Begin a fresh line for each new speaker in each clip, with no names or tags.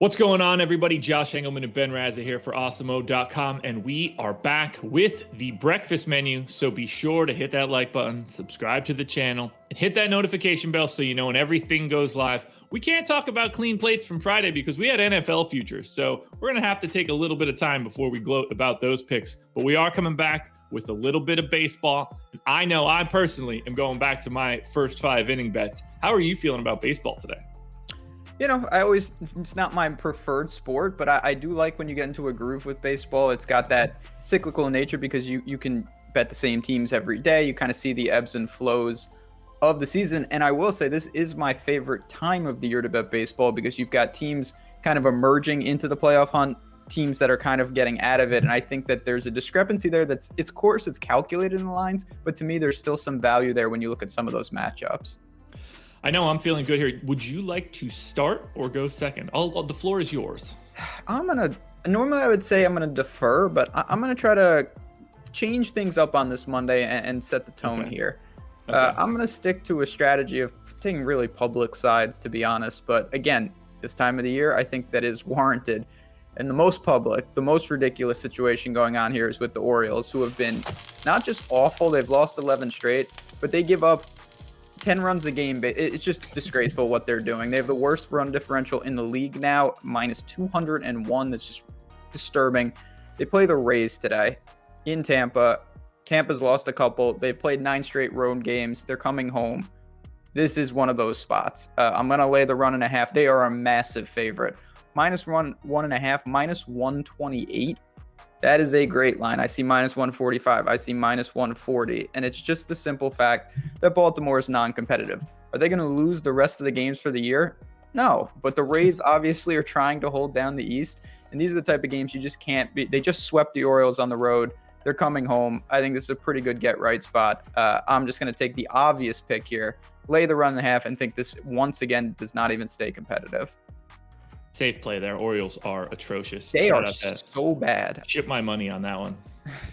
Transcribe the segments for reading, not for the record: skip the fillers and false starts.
What's going on, everybody? Josh Engleman and Ben Rasa here for Awesemo.com, and we are back with the breakfast menu. So be sure to hit that like button, subscribe to the channel, and hit that notification bell so you know when everything goes live. We can't talk about clean plates from Friday because we had NFL futures, so we're going to have to take a little bit of time before we gloat about those picks. But we are coming back with a little bit of baseball. I know I personally am going back to my first 5 inning bets. How are you feeling about baseball today?
You know, it's not my preferred sport, but I do like when you get into a groove with baseball. It's got that cyclical nature because you can bet the same teams every day. You kind of see the ebbs and flows of the season. And I will say this is my favorite time of the year to bet baseball because you've got teams kind of emerging into the playoff hunt, teams that are kind of getting out of it. And I think that there's a discrepancy there it's calculated in the lines, but to me, there's still some value there when you look at some of those matchups.
I know I'm feeling good here. Would you like to start or go second? The floor is yours.
Normally I would say I'm going to defer, but I'm going to try to change things up on this Monday and set the tone here. Okay. I'm going to stick to a strategy of taking really public sides, to be honest. But again, this time of the year, I think that is warranted. And the most public, the most ridiculous situation going on here is with the Orioles, who have been not just awful, they've lost 11 straight, but they give up 10 runs a game. It's just disgraceful what they're doing. They have the worst run differential in the league now, minus 201. That's just disturbing. They play the Rays today in Tampa. Tampa's lost a couple. They played 9 straight road games. They're coming home. This is one of those spots. I'm going to lay the 1.5. They are a massive favorite. Minus 1.5, minus 128. That is a great line. I see minus 145. I see minus 140. And it's just the simple fact that Baltimore is non-competitive. Are they going to lose the rest of the games for the year? No. But the Rays obviously are trying to hold down the East. And these are the type of games you just can't beat. They just swept the Orioles on the road. They're coming home. I think this is a pretty good get-right spot. I'm just going to take the obvious pick here, lay the 1.5, and think this once again does not even stay competitive.
Safe play there. Orioles are atrocious.
They are so bad.
Ship my money on that one.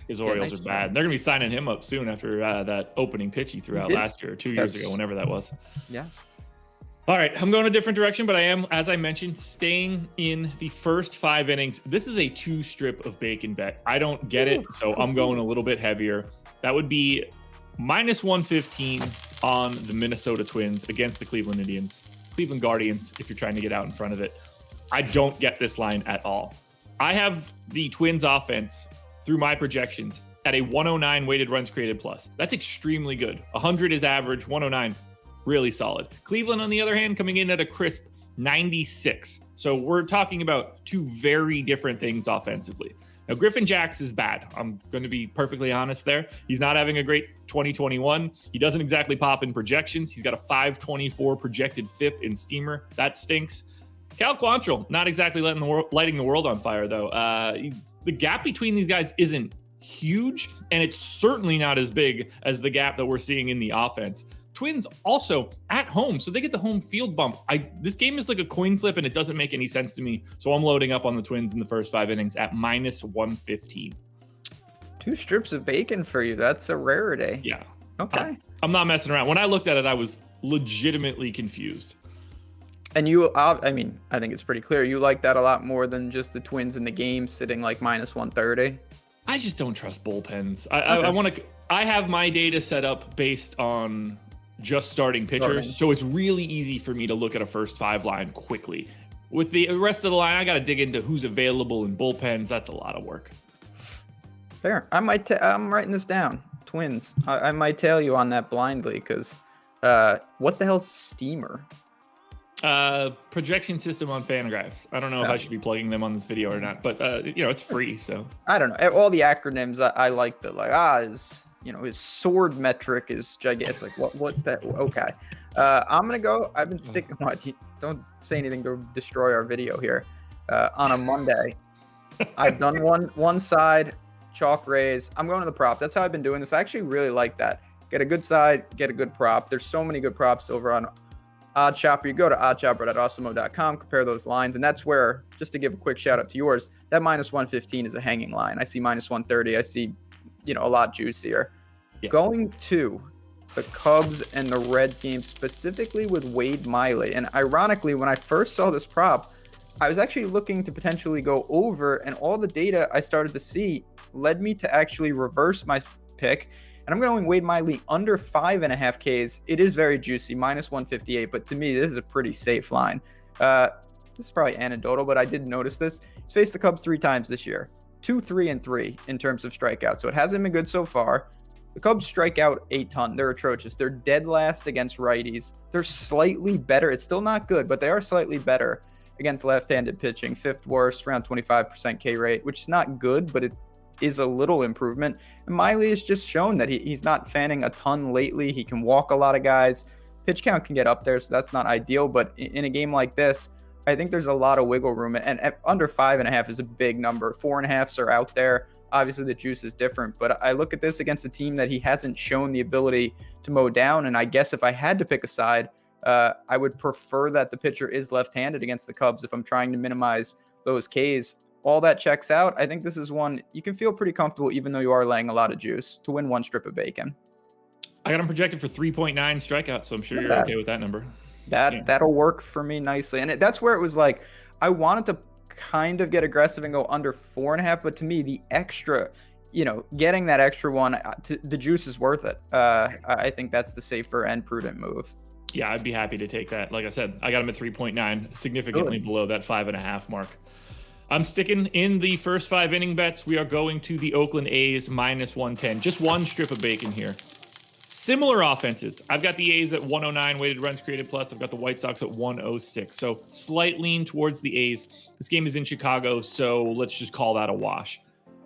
His Orioles are bad. They're going to be signing him up soon after that opening pitch he threw out last year or 2 years ago, whenever that was.
Yes.
All right, I'm going a different direction, but I am, as I mentioned, staying in the first 5 innings. This is a 2-strip of bacon bet. I don't get it, so I'm going a little bit heavier. That would be minus 115 on the Minnesota Twins against the Cleveland Indians. Cleveland Guardians, if you're trying to get out in front of it. I don't get this line at all. I have the Twins offense through my projections at a 109 weighted runs created plus. That's extremely good. 100 is average, 109, really solid. Cleveland, on the other hand, coming in at a crisp 96. So we're talking about 2 very different things offensively. Now, Griffin Jax is bad. I'm going to be perfectly honest there. He's not having a great 2021. He doesn't exactly pop in projections. He's got a 524 projected FIP in Steamer. That stinks. Cal Quantrill, not exactly lighting the world on fire, though. The gap between these guys isn't huge, and it's certainly not as big as the gap that we're seeing in the offense. Twins also at home, so they get the home field bump. This game is like a coin flip, and it doesn't make any sense to me, so I'm loading up on the Twins in the first 5 innings at minus 115.
2 strips of bacon for you. That's a rarity.
Yeah.
Okay.
I'm not messing around. When I looked at it, I was legitimately confused.
And I think it's pretty clear. You like that a lot more than just the Twins in the game sitting like minus 130.
I just don't trust bullpens. I have my data set up based on just starting pitchers. So it's really easy for me to look at a first 5 line quickly. With the rest of the line, I got to dig into who's available in bullpens. That's a lot of work.
Fair. I'm writing this down. Twins. I might tail you on that blindly because what the hell's Steamer?
Projection system on Fangraphs. I don't know if I should be plugging them on this video or not, but it's free, so
I don't know. All the acronyms I like his sword metric is gigantic. It's like what that okay. I'm gonna go. I've been sticking. Don't say anything to destroy our video here. On a Monday, I've done one side chalk raise. I'm going to the prop. That's how I've been doing this. I actually really like that. Get a good side, get a good prop. There's so many good props over on OddsShopper. You go to OddsShopper.awesemo.com, compare those lines, and that's where, just to give a quick shout out to yours, that minus 115 is a hanging line. I see minus 130. I see, a lot juicier. Yeah. Going to the Cubs and the Reds game, specifically with Wade Miley. And ironically, when I first saw this prop, I was actually looking to potentially go over, and all the data I started to see led me to actually reverse my pick. And I'm going Wade Miley under 5.5 Ks. It is very juicy, -158, but to me, this is a pretty safe line. This is probably anecdotal, but I did notice this. He's faced the Cubs 3 times this year, 2, 3, and 3 in terms of strikeouts. So it hasn't been good so far. The Cubs strike out a ton. They're atrocious. They're dead last against righties. They're slightly better. It's still not good, but they are slightly better against left-handed pitching. 5th worst, around 25% K rate, which is not good, but it is a little improvement. And Miley has just shown that he's not fanning a ton lately. He can walk a lot of guys. Pitch count can get up there, so that's not ideal. But in a game like this, I think there's a lot of wiggle room. And under 5.5 is a big number. 4.5s are out there. Obviously, the juice is different. But I look at this against a team that he hasn't shown the ability to mow down. And I guess if I had to pick a side, I would prefer that the pitcher is left-handed against the Cubs if I'm trying to minimize those Ks. All that checks out. I think this is one you can feel pretty comfortable, even though you are laying a lot of juice, to win 1 strip of bacon.
I got him projected for 3.9 strikeouts, so I'm sure you're okay with that number.
That'll work for me nicely. And that's where it was like, I wanted to kind of get aggressive and go under 4.5, but to me, the extra, getting that extra one, the juice is worth it. I think that's the safer and prudent move.
Yeah, I'd be happy to take that. Like I said, I got him at 3.9, significantly below that 5.5 mark. I'm sticking in the first 5 inning bets. We are going to the Oakland A's -110. Just 1 strip of bacon here. Similar offenses. I've got the A's at 109 weighted runs created plus. I've got the White Sox at 106. So slight lean towards the A's. This game is in Chicago, so let's just call that a wash.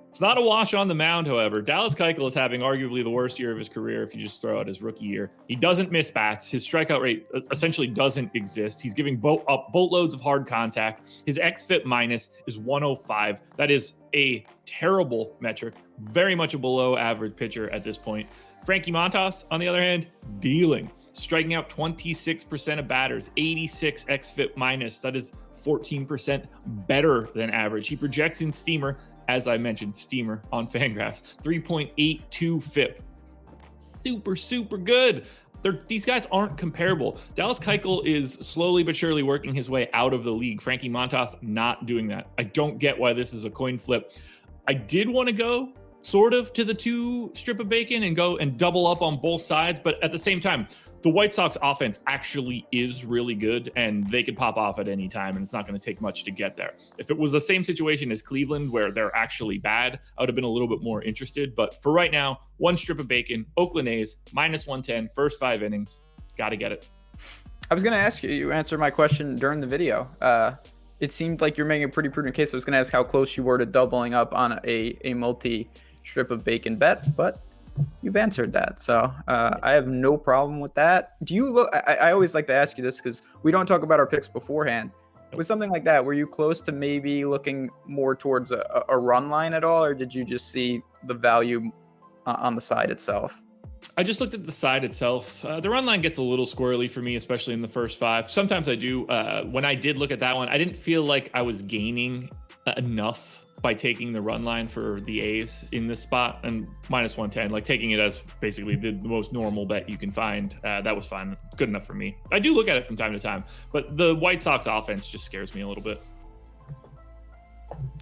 It's not a wash on the mound, however. Dallas Keuchel is having arguably the worst year of his career if you just throw out his rookie year. He doesn't miss bats. His strikeout rate essentially doesn't exist. He's giving boatloads of hard contact. His xFIP minus is 105. That is a terrible metric. Very much a below average pitcher at this point. Frankie Montas, on the other hand, dealing. Striking out 26% of batters, 86 xFIP minus. That is 14% better than average. He projects in Steamer, as I mentioned, Steamer on Fangraphs, 3.82 FIP. Super good. These guys aren't comparable. Dallas Keuchel is slowly but surely working his way out of the league. Frankie Montas not doing that. I don't get why this is a coin flip. I did want to go sort of to the 2 strip of bacon and go and double up on both sides, but at the same time, the White Sox offense actually is really good and they could pop off at any time and it's not going to take much to get there. If it was the same situation as Cleveland where they're actually bad, I would have been a little bit more interested. But for right now, 1 strip of bacon, Oakland A's, -110, first 5 innings. Got to get it.
I was going to ask you, you answered my question during the video. It seemed like you're making a pretty prudent case. I was going to ask how close you were to doubling up on a multi-strip of bacon bet, but you've answered that. So I have no problem with that. Do you look, I always like to ask you this because we don't talk about our picks beforehand. With something like that, were you close to maybe looking more towards a run line at all, or did you just see the value on the side itself?
I just looked at the side itself. The run line gets a little squirrely for me, especially in the first 5. Sometimes I do. When I did look at that one, I didn't feel like I was gaining enough by taking the run line for the A's in this spot, and -110, like taking it as basically the most normal bet you can find. That was fine. Good enough for me. I do look at it from time to time, but the White Sox offense just scares me a little bit.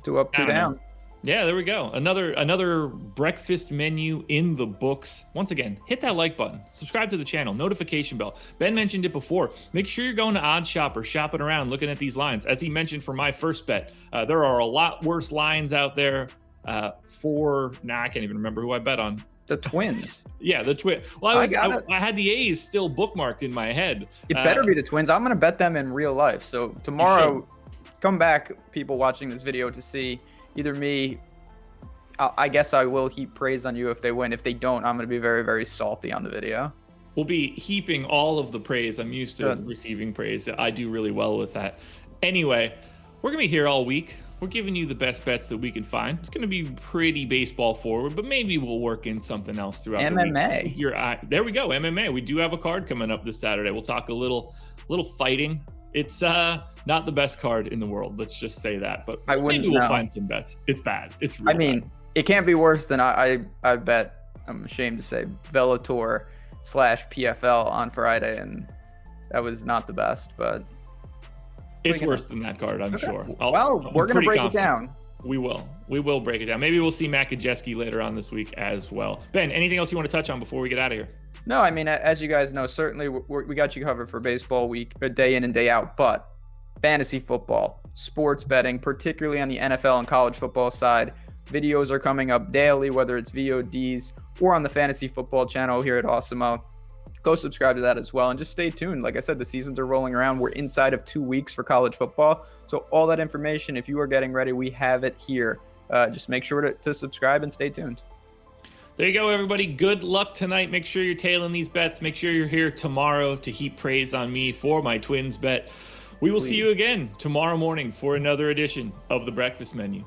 2 up, 2 down.
Yeah, there we go. Another breakfast menu in the books. Once again, hit that like button, subscribe to the channel, notification bell. Ben mentioned it before. Make sure you're going to OddsShopper, shopping around, looking at these lines. As he mentioned for my first bet, there are a lot worse lines out there I can't even remember who I bet on.
The Twins.
Yeah, the Twins. Well, I had the A's still bookmarked in my head.
It better be the Twins. I'm going to bet them in real life. So tomorrow, come back, people watching this video, to see either me. I guess I will heap praise on you if they win. If they don't, I'm going to be very, very salty on the video.
We'll be heaping all of the praise. I'm used to receiving praise. I do really well with that. Anyway, we're going to be here all week. We're giving you the best bets that we can find. It's going to be pretty baseball forward, but maybe we'll work in something else throughout
MMA.
the week. There we go, MMA. We do have a card coming up this Saturday. We'll talk a little fighting. It's not the best card in the world. Let's just say that. But maybe we'll find some bets. It's bad. It's real bad.
It can't be worse than I bet, I'm ashamed to say, Bellator/PFL on Friday, and that was not the best, but
It's worse than that card, I'm sure.
Well, we're going to break it down.
We will break it down. Maybe we'll see Matt Kajeski later on this week as well. Ben, anything else you want to touch on before we get out of here?
No, I mean, as you guys know, certainly we got you covered for baseball week, day in and day out. But fantasy football, sports betting, particularly on the NFL and college football side, videos are coming up daily, whether it's VODs or on the fantasy football channel here at Awesemo. Go subscribe to that as well, and just stay tuned. Like I said, the seasons are rolling around. We're inside of 2 weeks for college football. So all that information, if you are getting ready, we have it here. Just make sure to subscribe and stay tuned.
There you go, everybody. Good luck tonight. Make sure you're tailing these bets. Make sure you're here tomorrow to heap praise on me for my Twins bet. We will see you again tomorrow morning for another edition of The Breakfast Menu.